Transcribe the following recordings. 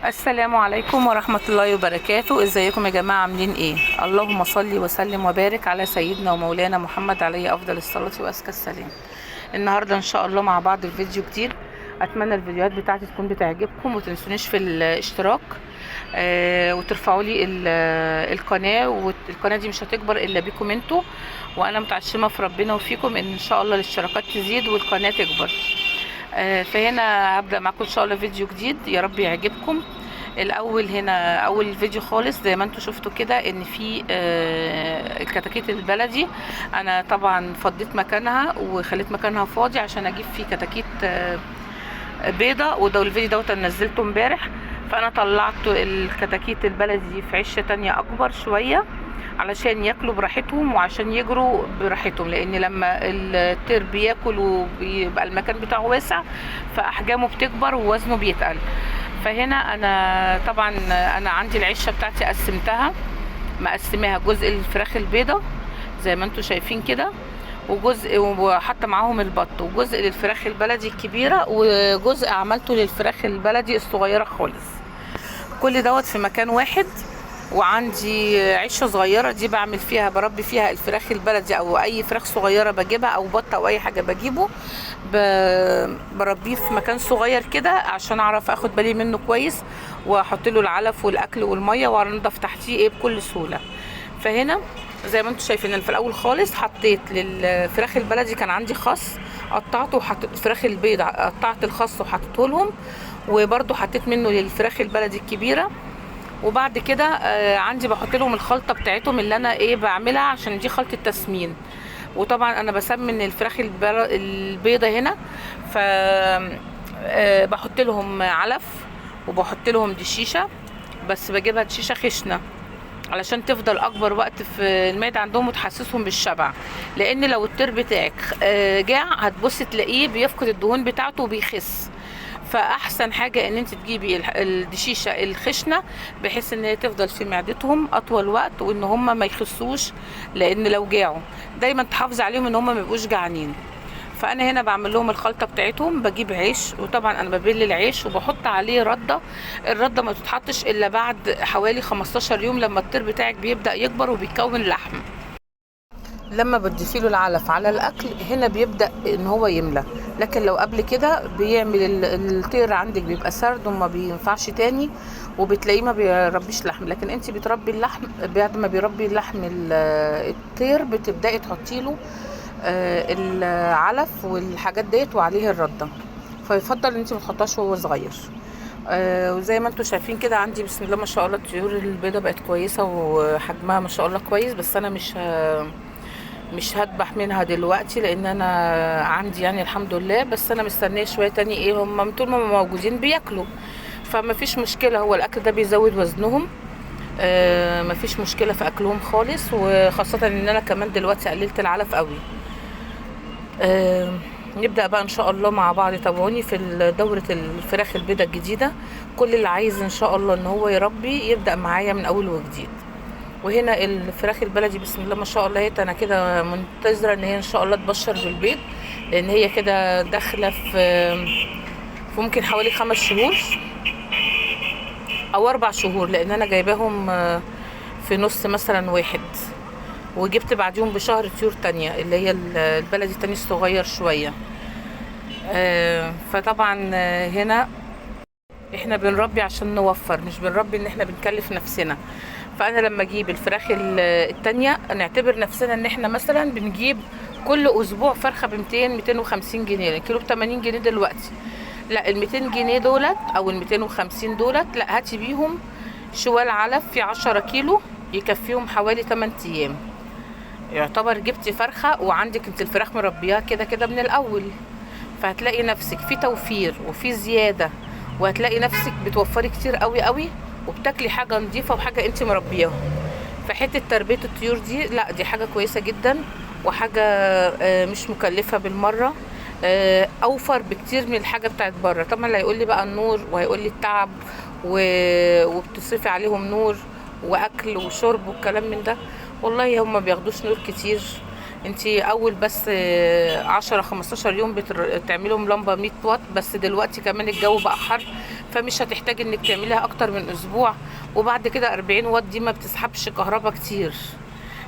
السلام عليكم ورحمة الله وبركاته. ازيكم يا جماعة؟ عاملين ايه؟ اللهم صل وسلم وبارك على سيدنا ومولانا محمد عليه افضل الصلاة وازكى السلام. النهاردة ان شاء الله مع بعض الفيديو جديد. اتمنى الفيديوهات بتاعتي تكون بتعجبكم، ومتنسونيش في الاشتراك وترفعوا لي القناة. والقناة دي مش هتكبر الا بيكم انتوا، وانا متعشمة في ربنا وفيكم ان شاء الله الاشتراكات تزيد والقناة تكبر. فهنا هبدأ معاكم ان شاء الله فيديو جديد يا رب يعجبكم. الاول هنا اول فيديو خالص زي ما انتم شفتوا كده ان في الكتاكيت البلدي. انا طبعا فضيت مكانها وخليت مكانها فاضي عشان اجيب فيه كتاكيت بيضة، وده الفيديو دوت انا نزلته امبارح. فانا طلعت الكتاكيت البلدي في عشه تانية اكبر شويه علشان ياكلوا براحتهم وعشان يجروا براحتهم، لان لما الطير بياكل وبيبقى المكان بتاعه واسع فاحجامه بتكبر ووزنه بيتقل. فهنا انا طبعا انا عندي العشه بتاعتي قسمتها، مقسماها جزء الفراخ البيضة زي ما انتم شايفين كده، وجزء وحتى معاهم البط، وجزء للفراخ البلدي الكبيره، وجزء عملته للفراخ البلدي الصغيره خالص. كل دوت في مكان واحد. وعندي عشه صغيره دي بعمل فيها بربي فيها الفراخ البلدي او اي فراخ صغيره بجيبها او بط او اي حاجه بجيبه بربيه في مكان صغير كده عشان اعرف اخد بالي منه كويس، واحط له العلف والاكل والميه وانضف تحتيه بكل سهوله. فهنا زي ما انتم شايفين في الاول خالص حطيت للفراخ البلدي كان عندي خس قطعته، وحطيت الفراخ البيض قطعت الخس وحطيته لهم، وبرده حطيت منه للفراخ البلدي الكبيره. وبعد كده عندي بحط لهم الخلطه بتاعتهم اللي انا بعملها عشان دي خلطه تسمين. وطبعا انا بسمن الفراخ البيضه هنا، ف بحط لهم علف وبحط لهم دشيشه، بس بجيبها دشيشه خشنه علشان تفضل اكبر وقت في المعده عندهم وتحسسهم بالشبع. لان لو الطير بتاعك جاع هتبص تلاقيه بيفقد الدهون بتاعته وبيخس. فاحسن حاجه ان انت تجيبي الدشيشه الخشنه بحيث ان هي تفضل في معدتهم اطول وقت وان هم ما يخسوش، لان لو جاعوا دايما تحافظ عليهم ان هم ما يبقوش جعانين. فانا هنا بعمل لهم الخلطه بتاعتهم، بجيب عيش وطبعا انا ببل العيش وبحط عليه رده. الرده ما تتحطش الا بعد حوالي 15 يوم لما الطير بتاعك بيبدا يكبر وبيكون لحم. لما بتضيفي له العلف على الاكل هنا بيبدا ان هو يملى، لكن لو قبل كده بيعمل الطير عندك بيبقى سرد وما بينفعش تاني وبتلاقيه ما بيربيش لحم. لكن انت بتربي اللحم بعد ما بيربي اللحم الطير بتبداي تحطي له العلف والحاجات ديت وعليه الرده، فيفضل ان انت ما تحطهاش وهو صغير. وزي ما انتم شايفين كده عندي بسم الله ما شاء الله الطيور البيضه بقت كويسه وحجمها ما شاء الله كويس. بس انا مش هذبح منها دلوقتي لان انا عندي يعني الحمد لله، بس انا مستنيه شويه تاني هم طول ما موجودين بياكلوا فما فيش مشكله. هو الاكل ده بيزود وزنهم، ما فيش مشكله في اكلهم خالص، وخاصه ان انا كمان دلوقتي قللت العلف قوي. نبدأ بقى ان شاء الله مع بعض. تابعوني في دورة الفراخ البيضة الجديدة. كل اللي عايز ان شاء الله ان هو يربي يبدأ معايا من اول وجديد. وهنا الفراخ البلدي بسم الله ما شاء الله هي انا كده منتظرة ان هي ان شاء الله تبشر بالبيض، لان هي كده داخلة في ممكن حوالي 5 شهور او 4 شهور، لان انا جايباهم في نص مثلا واحد، وجبت بعديهم بشهر طيور تانية اللي هي البلدي التاني الصغير شوية. فطبعا هنا احنا بنربي عشان نوفر، مش بنربي ان احنا بنكلف نفسنا. فانا لما اجيب الفراخ التانية نعتبر نفسنا ان احنا مثلا بنجيب كل اسبوع فرخة ب200 250 جنيه، الكيلو ب80 جنيه دلوقتي. لا ال 200 جنيه دولت او ال 250 دولت لا هاتي بيهم شوال علف في 10 كيلو يكفيهم حوالي 8 ايام. يعتبر جبتي فرخة وعندك انت الفراخ مربياها كده كده من الاول، فهتلاقي نفسك في توفير وفي زيادة، وهتلاقي نفسك بتوفري كتير قوي قوي وبتاكلي حاجة نظيفة وحاجة انت مربياها. فحتة تربية الطيور دي لا دي حاجة كويسة جدا وحاجة مش مكلفة بالمرة، اوفر بكتير من الحاجة بتاعت بره. طبعا اللي هيقول لي بقى النور وهيقول لي التعب وبتصرفي عليهم نور واكل وشرب والكلام من ده، والله هم بياخدوش نور كتير. انتي اول بس 10 15 يوم بتعملهم لمبه 100 واط، بس دلوقتي كمان الجو بقى حر فمش هتحتاج انك تعمليها اكتر من اسبوع. وبعد كده 40 واط دي ما بتسحبش كهرباء كتير،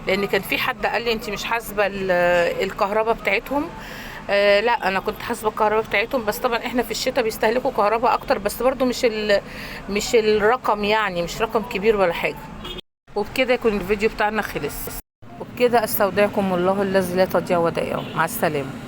لان كان في حد قال لي انت مش حاسبه الكهرباء بتاعتهم. لا انا كنت حاسبه الكهرباء بتاعتهم، بس طبعا احنا في الشتاء بيستهلكوا كهرباء اكتر، بس برضو مش الرقم، يعني مش رقم كبير ولا حاجه. وبكده يكون الفيديو بتاعنا خلص، وبكده استودعكم الله الذي لا تضيع ودائعه. مع السلامه.